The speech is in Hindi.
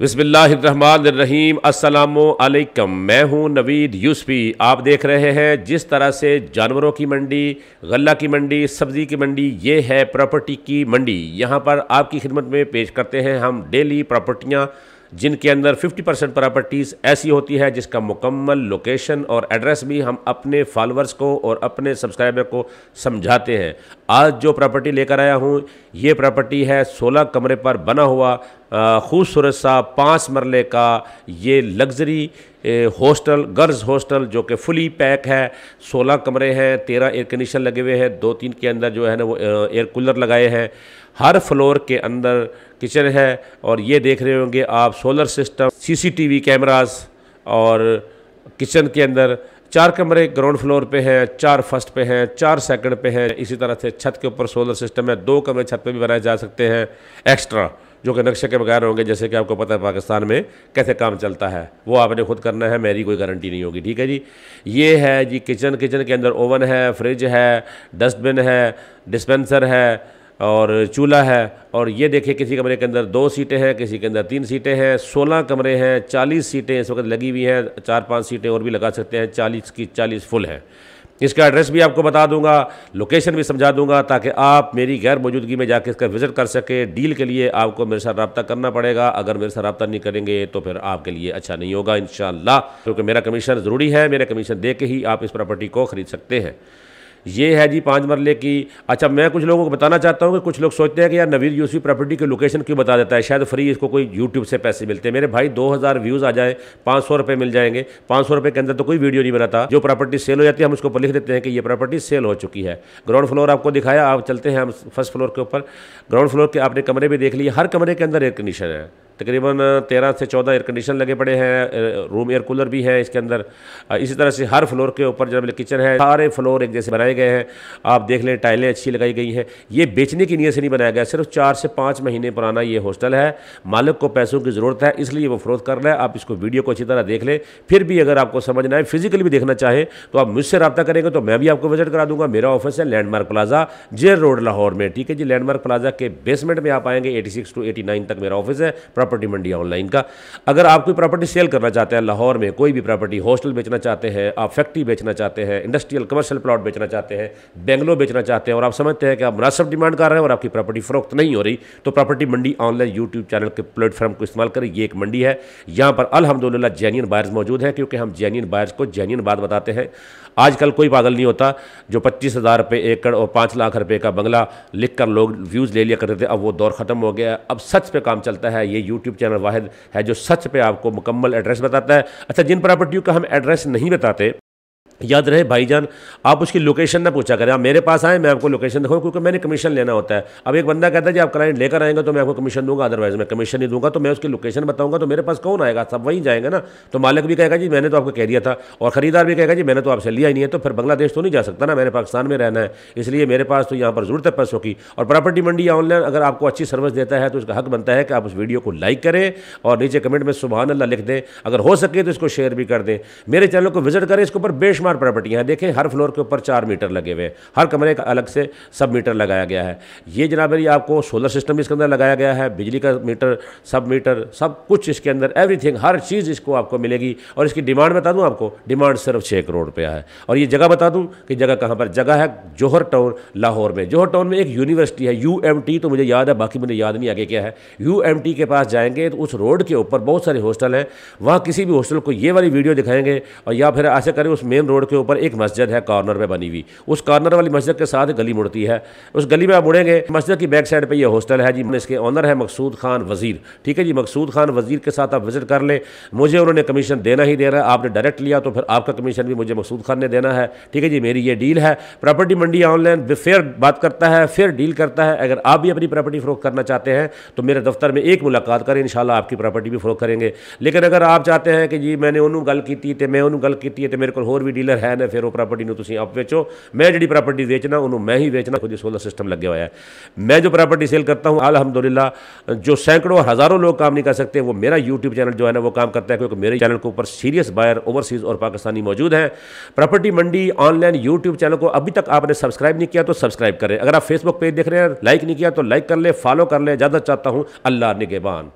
बिस्मिल्लाहिर्रहमानिर्रहीम अस्सलामु अलैकुम। मैं हूं नवीद यूसुफी। आप देख रहे हैं जिस तरह से जानवरों की मंडी, गल्ला की मंडी, सब्ज़ी की मंडी, ये है प्रॉपर्टी की मंडी। यहां पर आपकी खिदमत में पेश करते हैं हम डेली प्रॉपर्टियां, जिनके अंदर 50% प्रॉपर्टीज़ ऐसी होती है जिसका मुकम्मल लोकेशन और एड्रेस भी हम अपने फॉलोअर्स को और अपने सब्सक्राइबर को समझाते हैं। आज जो प्रॉपर्टी लेकर आया हूँ, ये प्रॉपर्टी है 16 कमरे पर बना हुआ खूबसूरत सा 5 मरले का ये लग्जरी हॉस्टल, गर्ल्स हॉस्टल, जो कि फुली पैक है। 16 कमरे हैं, 13 एयर कंडीशन लगे हुए हैं, 2-3 के अंदर जो है ना वो एयर कूलर लगाए हैं। हर फ्लोर के अंदर किचन है और ये देख रहे होंगे आप सोलर सिस्टम, सीसीटीवी कैमरास, और किचन के अंदर 4 कमरे ग्राउंड फ्लोर पे हैं, 4 फर्स्ट पे हैं, 4 सेकंड पे हैं। इसी तरह से छत के ऊपर सोलर सिस्टम है, 2 कमरे छत पे भी बनाए जा सकते हैं एक्स्ट्रा, जो कि नक्शे के बगैर होंगे। जैसे कि आपको पता है पाकिस्तान में कैसे काम चलता है, वो आपने खुद करना है, मेरी कोई गारंटी नहीं होगी। ठीक है जी। ये है जी किचन। किचन के अंदर ओवन है, फ्रिज है, डस्टबिन है, डिस्पेंसर है और चूल्हा है। और ये देखिए किसी कमरे के अंदर 2 सीटें हैं, किसी के अंदर 3 सीटें हैं। 16 कमरे हैं, 40 सीटें इस वक्त लगी हुई हैं, 4-5 सीटें और भी लगा सकते हैं। 40 की 40 फुल हैं। इसका एड्रेस भी आपको बता दूंगा, लोकेशन भी समझा दूंगा, ताकि आप मेरी गैर मौजूदगी में जाके इसका विज़िट कर सके। डील के लिए आपको मेरे साथ रब्ता करना पड़ेगा। अगर मेरे साथ रब्ता नहीं करेंगे तो फिर आपके लिए अच्छा नहीं होगा इंशाअल्लाह, क्योंकि मेरा कमीशन ज़रूरी है। मेरा कमीशन दे के ही आप इस प्रॉपर्टी को ख़रीद सकते हैं। ये है जी 5 मरले की। अच्छा, मैं कुछ लोगों को बताना चाहता हूँ कि कुछ लोग सोचते हैं कि यार नवीद यूसुफी प्रॉपर्टी की लोकेशन क्यों बता देता है, शायद फ्री इसको कोई यूट्यूब से पैसे मिलते हैं। मेरे भाई 2000 व्यूज़ आ जाए, 500 रुपये मिल जाएंगे। 500 रुपये के अंदर तो कोई वीडियो नहीं बनाता। जो प्रॉपर्टी सेल हो जाती है हम उसको ऊपर लिख देते हैं कि ये प्रॉपर्टी सेल हो चुकी है। ग्राउंड फ्लोर आपको दिखाया, आप चलते हैं हम फर्स्ट फ्लोर के ऊपर। ग्राउंड फ्लोर के आपने कमरे भी देख लिए। हर कमरे के अंदर एयर कंडीशन है, तकरीबन 13 से 14 एयर कंडीशन लगे पड़े हैं। रूम एयर कूलर भी है इसके अंदर। इसी तरह से हर फ्लोर के ऊपर जब किचन है, सारे फ्लोर एक जैसे बनाए गए हैं। आप देख लें, टाइलें अच्छी लगाई गई हैं। ये बेचने की नीयत से नहीं बनाया गया, सिर्फ 4 से 5 महीने पुराना ये हॉस्टल है। मालिक को पैसों की ज़रूरत है, इसलिए वो फ़रोख्त कर रहा है। आप इसको वीडियो को अच्छी तरह देख लें। फिर भी अगर आपको समझना है, फिजिकली भी देखना चाहें, तो आप मुझसे रब्ता करेंगे तो मैं भी आपको विजिट करा दूंगा। मेरा ऑफिस है landmark plaza, jail road, Lahore में। ठीक है जी। लैंडमार्क प्लाजा के बेसमेंट में आप आएंगे, 86 to 89 तक मेरा ऑफिस है प्रॉपर्टी मंडी ऑनलाइन का। अगर आप कोई प्रॉपर्टी सेल करना चाहते हैं लाहौर में, कोई भी प्रॉपर्टी, हॉस्टल बेचना चाहते हैं, आप फैक्ट्री बेचना चाहते हैं, इंडस्ट्रियल कमर्शियल प्लॉट बेचना चाहते हैं, बेंगलो बेचना चाहते हैं, और आप समझते हैं कि आप मुनासिब डिमांड कर रहे हैं और आपकी प्रॉपर्टी फरोख्त नहीं हो रही, तो प्रॉपर्टी मंडी ऑनलाइन यूट्यूब चैनल के प्लेटफॉर्म को इस्तेमाल करें। ये एक मंडी है, यहाँ पर अल्हम्दुलिल्लाह जेन्युइन बायर्स मौजूद हैं, क्योंकि हम जेन्युइन बायर्स को जेन्युइन बात बताते हैं। आजकल कोई पागल नहीं होता जो 25,000 रुपये एकड़ और 5 लाख रुपए का बंगला लिख कर लोग व्यूज़ ले लिया करते थे। अब वो दौर ख़त्म हो गया। अब सच पे काम चलता है। ये यूट्यूब चैनल वाहिद है जो सच पे आपको मुकम्मल एड्रेस बताता है। अच्छा, जिन प्रॉपर्टियों का हम एड्रेस नहीं बताते, याद रहे भाईजान, आप उसकी लोकेशन ना पूछा करें। आप मेरे पास आए, मैं आपको लोकेशन दिखाऊँ, क्योंकि मैंने कमीशन लेना होता है। अब एक बंदा कहता है जी आप क्लाइंट लेकर आएंगे तो मैं आपको कमीशन दूंगा, अदरवाइज मैं कमीशन नहीं दूंगा। तो मैं उसकी लोकेशन बताऊंगा तो मेरे पास कौन आएगा? सब वहीं जाएंगे ना। तो मालिक भी कहेगा जी मैंने तो आपको कह दिया था, और ख़रीदार भी कहेगा जी मैंने तो आपसे लिया ही नहीं है। तो फिर बांग्लादेश तो नहीं जा सकता ना, मैंने पाकिस्तान में रहना है। इसलिए मेरे पास तो यहाँ पर ज़रूरत है पैसों की। और प्रॉपर्टी मंडी ऑनलाइन अगर आपको अच्छी सर्विस देता है तो उसका हक बनता है कि आप उस वीडियो को लाइक करें और नीचे कमेंट में सुभान अल्लाह लिख दें। अगर हो सके तो इसको शेयर भी कर दें। मेरे चैनल को विजिट करें। इसके ऊपर बेशुमार प्रॉपर्टियाँ हैं। देखें, हर फ्लोर के ऊपर 4 मीटर लगे हुए हैं, हर कमरे का अलग से सब मीटर लगाया गया है। ये जनाब ये आपको सोलर सिस्टम भी इसके अंदर लगाया गया है, बिजली का मीटर, सब मीटर, सब कुछ इसके अंदर, एवरीथिंग, हर चीज़ इसको आपको मिलेगी। और इसकी डिमांड बता दूं आपको, डिमांड सिर्फ 6 करोड़ रुपया है। और ये जगह बता दूं कि जगह कहाँ पर, जगह है जौहर टाउन, लाहौर में। जौहर टाउन में एक यूनिवर्सिटी है, UMT, तो मुझे याद है, बाकी मुझे याद नहीं आगे क्या है। UMT के पास जाएंगे तो उस रोड के ऊपर बहुत सारे हॉस्टल हैं। वहाँ किसी भी हॉस्टल को ये वाली वीडियो दिखाएंगे, और या फिर ऐसे करें, उस मेन रोड के ऊपर एक मस्जिद है कॉर्नर में बनी हुई, उस कॉर्नर वाली मस्जिद के साथ गली मुड़ती है। उस गली में आप मुड़ेंगे, मस्जिद की बैक साइड पे ये हॉस्टल है जी। इसके ऑनर है मकसूद खान वजीर। ठीक है जी। मकसूद खान वजीर के साथ आप विजिट कर लें। मुझे उन्होंने कमीशन देना ही देना है। आपने डायरेक्ट लिया तो फिर आपका कमीशन भी मुझे मकसूद खान ने देना है। ठीक है जी। मेरी ये डील है। प्रॉपर्टी मंडी ऑनलाइन फेयर बात करता है, फेयर डील करता है। अगर आप भी अपनी प्रॉपर्टी फरोख्त करना चाहते हैं तो मेरे दफ्तर में एक मुलाकात करें, इंशाल्लाह आपकी प्रॉपर्टी भी फरोख्त करेंगे। लेकिन अगर आप चाहते हैं कि जी मैंने उन्होंने गल की थी, मैं उन्होंने गल की है, मेरे को होर भी डीलर है ना, फिर वो प्रॉपर्टी में तुम आप बेचो, मैं जी प्रॉपर्टी बेचना उन्होंने मैं ही बेचना, खुद ही सोलर सिस्टम लगे हुआ है। मैं जो प्रॉपर्टी सेल करता हूँ अल्हम्दुलिल्लाह, जो सैकड़ों और हज़ारों लोग काम नहीं कर सकते, वो मेरा यूट्यूब चैनल जो है ना वो काम करता है, क्योंकि मेरे चैनल के ऊपर सीरियस बायर ओवरसीज़ और पाकिस्तानी मौजूद हैं। प्रॉपर्टी मंडी ऑनलाइन यूट्यूब चैनल को अभी तक आपने सब्सक्राइब नहीं किया तो सब्सक्राइब करें। अगर आप फेसबुक पेज देख रहे हैं, लाइक नहीं किया तो लाइक कर ले, फॉलो कर ले। ज़्यादा चाहता हूँ। अल्लाह निगहबान।